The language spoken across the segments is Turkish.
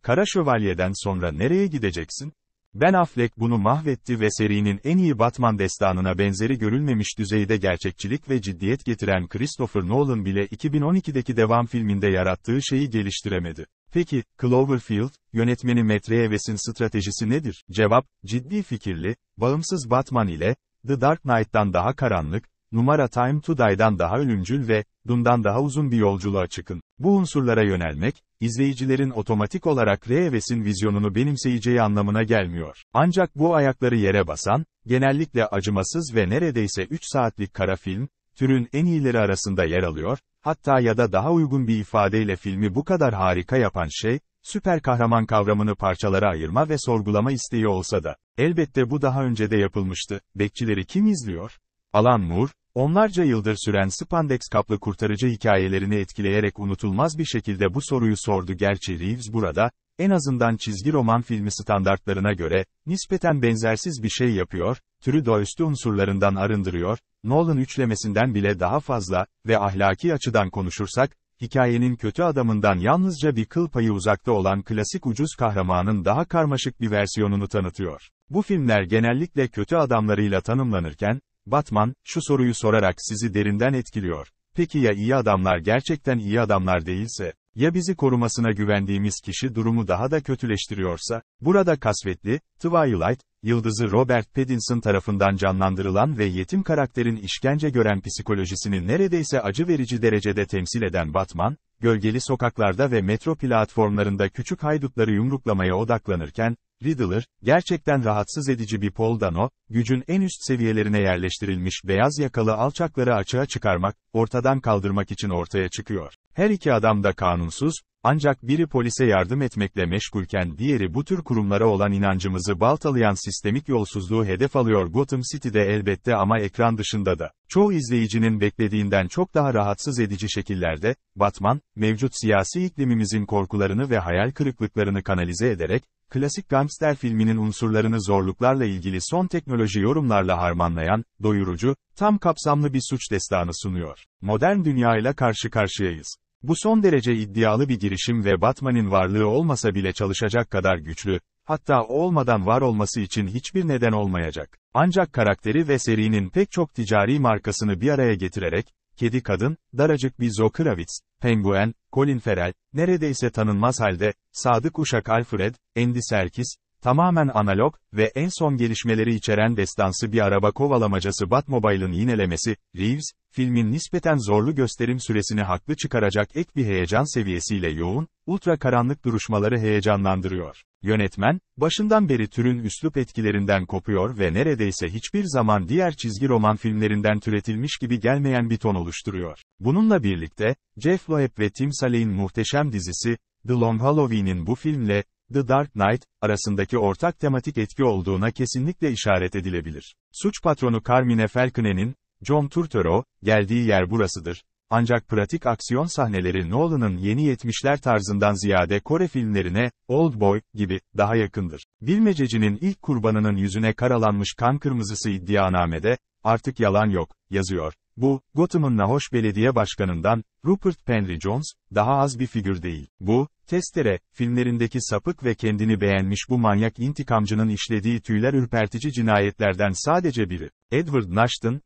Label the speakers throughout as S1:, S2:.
S1: Kara Şövalye'den sonra nereye gideceksin? Ben Affleck bunu mahvetti ve serinin en iyi Batman destanına benzeri görülmemiş düzeyde gerçekçilik ve ciddiyet getiren Christopher Nolan bile 2012'deki devam filminde yarattığı şeyi geliştiremedi. Peki, Cloverfield, yönetmeni Matt Reeves'in stratejisi nedir? Cevap, ciddi fikirli, bağımsız Batman ile, The Dark Knight'tan daha karanlık, numara Time to Die'dan daha ölümcül ve, Dune'dan daha uzun bir yolculuğa çıkın. Bu unsurlara yönelmek, izleyicilerin otomatik olarak Reeves'in vizyonunu benimseyeceği anlamına gelmiyor. Ancak bu ayakları yere basan, genellikle acımasız ve neredeyse 3 saatlik kara film, türün en iyileri arasında yer alıyor, hatta ya da daha uygun bir ifadeyle filmi bu kadar harika yapan şey, süper kahraman kavramını parçalara ayırma ve sorgulama isteği olsa da, elbette bu daha önce de yapılmıştı. Bekçileri kim izliyor? Alan Moore, onlarca yıldır süren spandex kaplı kurtarıcı hikayelerini etkileyerek unutulmaz bir şekilde bu soruyu sordu. Gerçi Reeves burada, en azından çizgi roman filmi standartlarına göre, nispeten benzersiz bir şey yapıyor, türü doğaüstü unsurlarından arındırıyor, Nolan üçlemesinden bile daha fazla ve ahlaki açıdan konuşursak, hikayenin kötü adamından yalnızca bir kıl payı uzakta olan klasik ucuz kahramanın daha karmaşık bir versiyonunu tanıtıyor. Bu filmler genellikle kötü adamlarıyla tanımlanırken, Batman, şu soruyu sorarak sizi derinden etkiliyor. Peki ya iyi adamlar gerçekten iyi adamlar değilse? Ya bizi korumasına güvendiğimiz kişi durumu daha da kötüleştiriyorsa? Burada kasvetli, Twilight, yıldızı Robert Pattinson tarafından canlandırılan ve yetim karakterin işkence gören psikolojisini neredeyse acı verici derecede temsil eden Batman, gölgeli sokaklarda ve metro platformlarında küçük haydutları yumruklamaya odaklanırken, Riddler, gerçekten rahatsız edici bir Paul Dano, gücün en üst seviyelerine yerleştirilmiş beyaz yakalı alçakları açığa çıkarmak, ortadan kaldırmak için ortaya çıkıyor. Her iki adam da kanunsuz, ancak biri polise yardım etmekle meşgulken diğeri bu tür kurumlara olan inancımızı baltalayan sistemik yolsuzluğu hedef alıyor. Gotham City'de elbette ama ekran dışında da. Çoğu izleyicinin beklediğinden çok daha rahatsız edici şekillerde, Batman, mevcut siyasi iklimimizin korkularını ve hayal kırıklıklarını kanalize ederek, klasik gangster filminin unsurlarını zorluklarla ilgili son teknoloji yorumlarla harmanlayan, doyurucu, tam kapsamlı bir suç destanı sunuyor. Modern dünyayla karşı karşıyayız. Bu son derece iddialı bir girişim ve Batman'in varlığı olmasa bile çalışacak kadar güçlü, hatta o olmadan var olması için hiçbir neden olmayacak. Ancak karakteri ve serinin pek çok ticari markasını bir araya getirerek, Kedi Kadın, daracık bir Zoe Kravitz, Penguen, Colin Farrell, neredeyse tanınmaz halde, sadık uşak Alfred, Andy Serkis, tamamen analog ve en son gelişmeleri içeren destansı bir araba kovalamacası Batmobile'ın yinelemesi, Reeves, filmin nispeten zorlu gösterim süresini haklı çıkaracak ek bir heyecan seviyesiyle yoğun, ultra karanlık duruşmaları heyecanlandırıyor. Yönetmen, başından beri türün üslup etkilerinden kopuyor ve neredeyse hiçbir zaman diğer çizgi roman filmlerinden türetilmiş gibi gelmeyen bir ton oluşturuyor. Bununla birlikte, Jeff Loeb ve Tim Saleh'in muhteşem dizisi, The Long Halloween'in bu filmle, The Dark Knight, arasındaki ortak tematik etki olduğuna kesinlikle işaret edilebilir. Suç patronu Carmine Falcone'nin, John Turturro, geldiği yer burasıdır. Ancak pratik aksiyon sahneleri Nolan'ın yeni 70'ler tarzından ziyade Kore filmlerine, Oldboy, gibi, daha yakındır. Bilmececinin ilk kurbanının yüzüne karalanmış kan kırmızısı iddianamede, artık yalan yok, yazıyor. Bu, Gotham'ın nahoş belediye başkanından, Rupert Penry Jones, daha az bir figür değil. Bu, Testere, filmlerindeki sapık ve kendini beğenmiş bu manyak intikamcının işlediği tüyler ürpertici cinayetlerden sadece biri. Edward Nashton,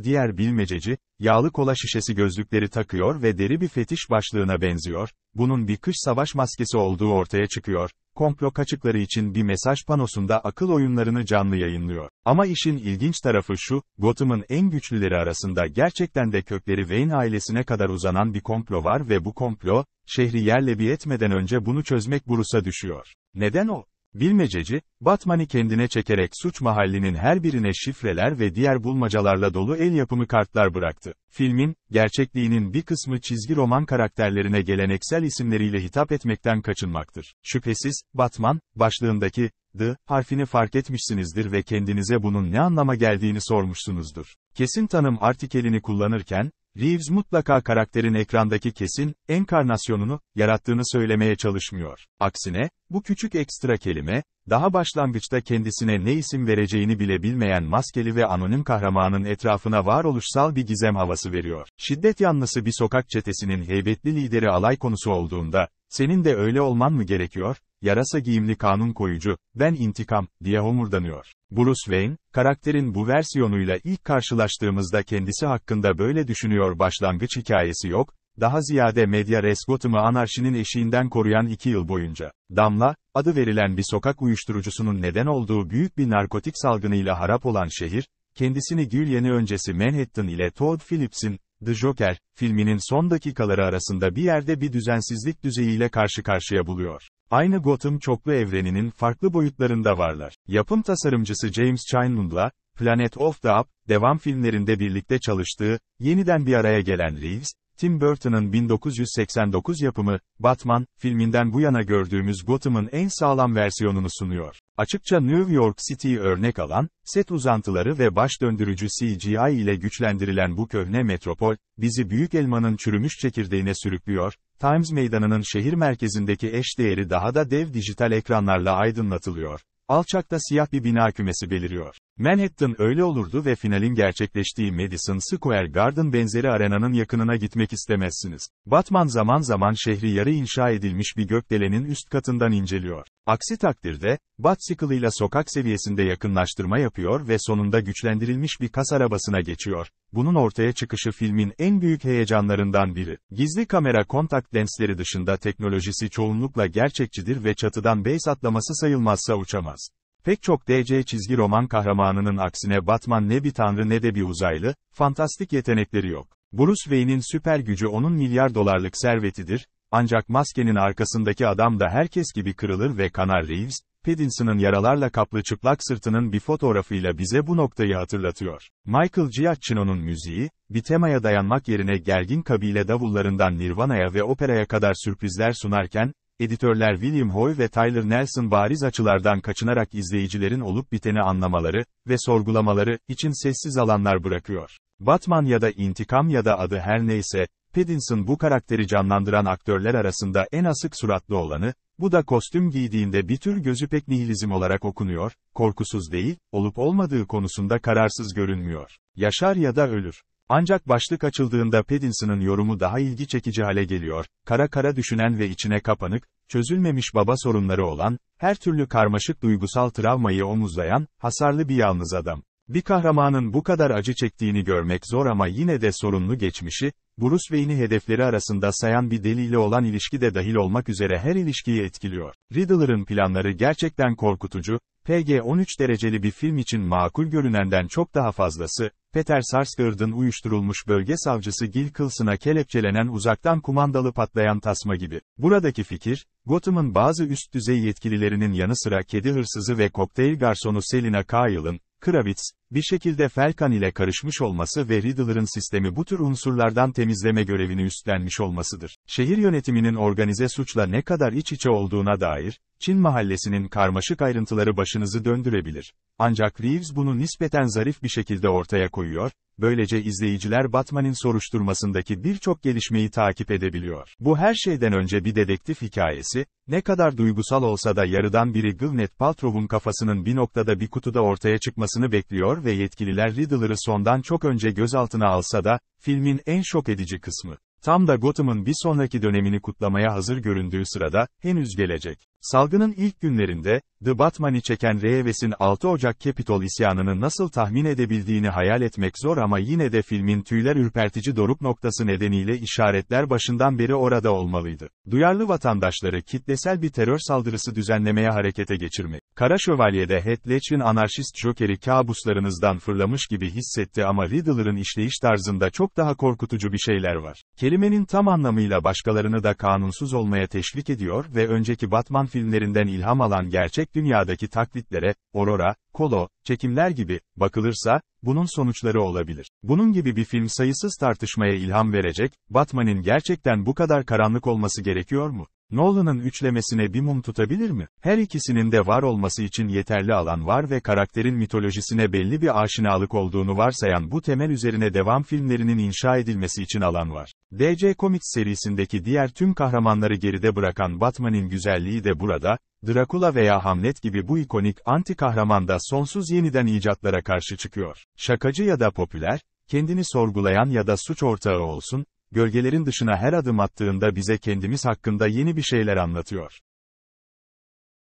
S1: diğer bilmececi, yağlı kola şişesi gözlükleri takıyor ve deri bir fetiş başlığına benziyor, bunun bir kış savaş maskesi olduğu ortaya çıkıyor. Komplo kaçıkları için bir mesaj panosunda akıl oyunlarını canlı yayınlıyor. Ama işin ilginç tarafı şu, Gotham'ın en güçlüleri arasında gerçekten de kökleri Wayne ailesine kadar uzanan bir komplo var ve bu komplo, şehri yerle bir etmeden önce bunu çözmek Bruce'a düşüyor. Neden o? Bilmececi, Batman'i kendine çekerek suç mahallinin her birine şifreler ve diğer bulmacalarla dolu el yapımı kartlar bıraktı. Filmin, gerçekliğinin bir kısmı çizgi roman karakterlerine geleneksel isimleriyle hitap etmekten kaçınmaktır. Şüphesiz, Batman, başlığındaki, "the" harfini fark etmişsinizdir ve kendinize bunun ne anlama geldiğini sormuşsunuzdur. Kesin tanım artikelini kullanırken, Reeves mutlaka karakterin ekrandaki kesin, enkarnasyonunu, yarattığını söylemeye çalışmıyor. Aksine, bu küçük ekstra kelime, daha başlangıçta kendisine ne isim vereceğini bile bilmeyen maskeli ve anonim kahramanın etrafına varoluşsal bir gizem havası veriyor. Şiddet yanlısı bir sokak çetesinin heybetli lideri alay konusu olduğunda, senin de öyle olman mı gerekiyor, yarasa giyimli kanun koyucu, ben intikam, diye homurdanıyor. Bruce Wayne, karakterin bu versiyonuyla ilk karşılaştığımızda kendisi hakkında böyle düşünüyor başlangıç hikayesi yok, daha ziyade medya res Gotham'ı anarşinin eşiğinden koruyan 2 yıl boyunca. Damla, adı verilen bir sokak uyuşturucusunun neden olduğu büyük bir narkotik salgınıyla harap olan şehir, kendisini Gül öncesi Manhattan ile Todd Phillips'in The Joker filminin son dakikaları arasında bir yerde bir düzensizlik düzeyiyle karşı karşıya buluyor. Aynı Gotham çoklu evreninin farklı boyutlarında varlar. Yapım tasarımcısı James Chineland'la Planet of the Apes devam filmlerinde birlikte çalıştığı, yeniden bir araya gelen Reeves, Tim Burton'ın 1989 yapımı, Batman, filminden bu yana gördüğümüz Gotham'ın en sağlam versiyonunu sunuyor. Açıkça New York City'yi örnek alan, set uzantıları ve baş döndürücü CGI ile güçlendirilen bu köhne metropol, bizi büyük elmanın çürümüş çekirdeğine sürüklüyor, Times Meydanı'nın şehir merkezindeki eşdeğeri daha da dev dijital ekranlarla aydınlatılıyor. Alçakta siyah bir bina kümesi beliriyor. Manhattan öyle olurdu ve finalin gerçekleştiği Madison Square Garden benzeri arenanın yakınına gitmek istemezsiniz. Batman zaman zaman şehri yarı inşa edilmiş bir gökdelenin üst katından inceliyor. Aksi takdirde, Batcycle'ıyla sokak seviyesinde yakınlaştırma yapıyor ve sonunda güçlendirilmiş bir kas arabasına geçiyor. Bunun ortaya çıkışı filmin en büyük heyecanlarından biri. Gizli kamera kontak lensleri dışında teknolojisi çoğunlukla gerçekçidir ve çatıdan base atlaması sayılmazsa uçamaz. Pek çok DC çizgi roman kahramanının aksine Batman ne bir tanrı ne de bir uzaylı, fantastik yetenekleri yok. Bruce Wayne'in süper gücü onun milyar dolarlık servetidir, ancak maskenin arkasındaki adam da herkes gibi kırılır ve kanar. Reeves, Pattinson'ın yaralarla kaplı çıplak sırtının bir fotoğrafıyla bize bu noktayı hatırlatıyor. Michael Giacchino'nun müziği, bir temaya dayanmak yerine gergin kabile davullarından Nirvana'ya ve operaya kadar sürprizler sunarken, editörler William Hoy ve Tyler Nelson bariz açılardan kaçınarak izleyicilerin olup biteni anlamaları ve sorgulamaları için sessiz alanlar bırakıyor. Batman ya da İntikam ya da adı her neyse, Pattinson bu karakteri canlandıran aktörler arasında en asık suratlı olanı, bu da kostüm giydiğinde bir tür gözü pek nihilizm olarak okunuyor, korkusuz değil, olup olmadığı konusunda kararsız görünmüyor. Yaşar ya da ölür. Ancak başlık açıldığında Pattinson'ın yorumu daha ilgi çekici hale geliyor, kara kara düşünen ve içine kapanık, çözülmemiş baba sorunları olan, her türlü karmaşık duygusal travmayı omuzlayan, hasarlı bir yalnız adam. Bir kahramanın bu kadar acı çektiğini görmek zor ama yine de sorunlu geçmişi, Bruce Wayne'i hedefleri arasında sayan bir deliyle olan ilişki de dahil olmak üzere her ilişkiyi etkiliyor. Riddler'ın planları gerçekten korkutucu, PG-13 dereceli bir film için makul görünenden çok daha fazlası, Peter Sarsgaard'ın uyuşturulmuş bölge savcısı Gil Coulson'a kelepçelenen uzaktan kumandalı patlayan tasma gibi. Buradaki fikir, Gotham'ın bazı üst düzey yetkililerinin yanı sıra kedi hırsızı ve kokteyl garsonu Selina Kyle'ın, Kravitz, bir şekilde Falcon ile karışmış olması ve Riddler'ın sistemi bu tür unsurlardan temizleme görevini üstlenmiş olmasıdır. Şehir yönetiminin organize suçla ne kadar iç içe olduğuna dair, Çin mahallesinin karmaşık ayrıntıları başınızı döndürebilir. Ancak Reeves bunu nispeten zarif bir şekilde ortaya koyuyor, böylece izleyiciler Batman'in soruşturmasındaki birçok gelişmeyi takip edebiliyor. Bu her şeyden önce bir dedektif hikayesi, ne kadar duygusal olsa da yarıdan biri Gwyneth Paltrow'un kafasının bir noktada bir kutuda ortaya çıkmasını bekliyor ve yetkililer Riddler'ı sondan çok önce gözaltına alsa da, filmin en şok edici kısmı. Tam da Gotham'ın bir sonraki dönemini kutlamaya hazır göründüğü sırada, henüz gelecek. Salgının ilk günlerinde, The Batman'i çeken Reeves'in 6 Ocak Capitol isyanını nasıl tahmin edebildiğini hayal etmek zor ama yine de filmin tüyler ürpertici doruk noktası nedeniyle işaretler başından beri orada olmalıydı. Duyarlı vatandaşları kitlesel bir terör saldırısı düzenlemeye harekete geçirmek. Kara Şövalye'de Heath Ledger'in anarşist Joker'i kabuslarınızdan fırlamış gibi hissetti ama Riddler'ın işleyiş tarzında çok daha korkutucu bir şeyler var. Kelimenin tam anlamıyla başkalarını da kanunsuz olmaya teşvik ediyor ve önceki Batman filmlerinden ilham alan gerçek dünyadaki taklitlere, Aurora, Kolo, çekimler gibi, bakılırsa, bunun sonuçları olabilir. Bunun gibi bir film sayısız tartışmaya ilham verecek, Batman'in gerçekten bu kadar karanlık olması gerekiyor mu? Nolan'ın üçlemesine bir mum tutabilir mi? Her ikisinin de var olması için yeterli alan var ve karakterin mitolojisine belli bir aşinalık olduğunu varsayan bu temel üzerine devam filmlerinin inşa edilmesi için alan var. DC Comics serisindeki diğer tüm kahramanları geride bırakan Batman'in güzelliği de burada, Dracula veya Hamlet gibi bu ikonik anti kahraman da sonsuz yeniden icatlara karşı çıkıyor. Şakacı ya da popüler, kendini sorgulayan ya da suç ortağı olsun, gölgelerin dışına her adım attığında bize kendimiz hakkında yeni bir şeyler anlatıyor.